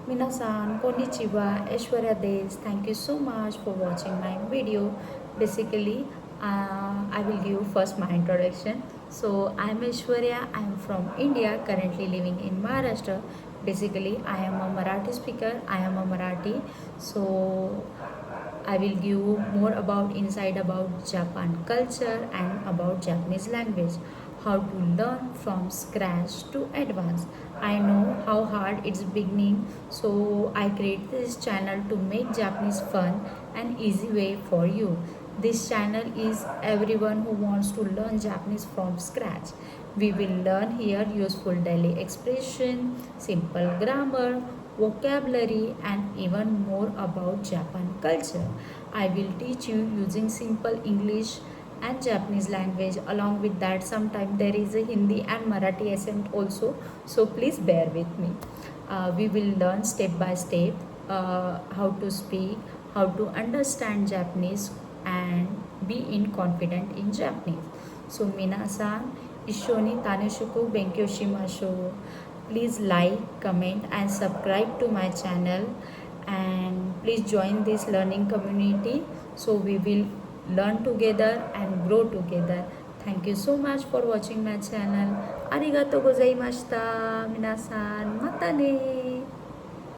Minasan, Konnichiwa, Aishwarya Des. Thank you so much for watching my video. Basically, I will give first my introduction. So, I am Aishwarya. I am from India, currently living in Maharashtra. Basically, I am a Marathi speaker. I am a Marathi. So, I will give more about insight about Japan culture and about Japanese language, how to learn from scratch to advance. I know how hard it's beginning, so I create this channel to make Japanese fun and easy way for you. This channel is everyone who wants to learn Japanese from scratch. We will learn here useful daily expression, simple grammar, vocabulary, and even more about Japan culture. I will teach you using simple English and Japanese language. Along with that, sometimes there is a Hindi and Marathi accent also. So please bear with me. We will learn step by step how to speak, how to understand Japanese, and be in confident in Japanese. So minasan, ishoni taneshuku benkyo shimasho. Please like, comment, and subscribe to my channel. And please join this learning community so we will learn together and grow together. Thank you so much for watching my channel. Arigatou gozaimashita. Minasan, mata ne.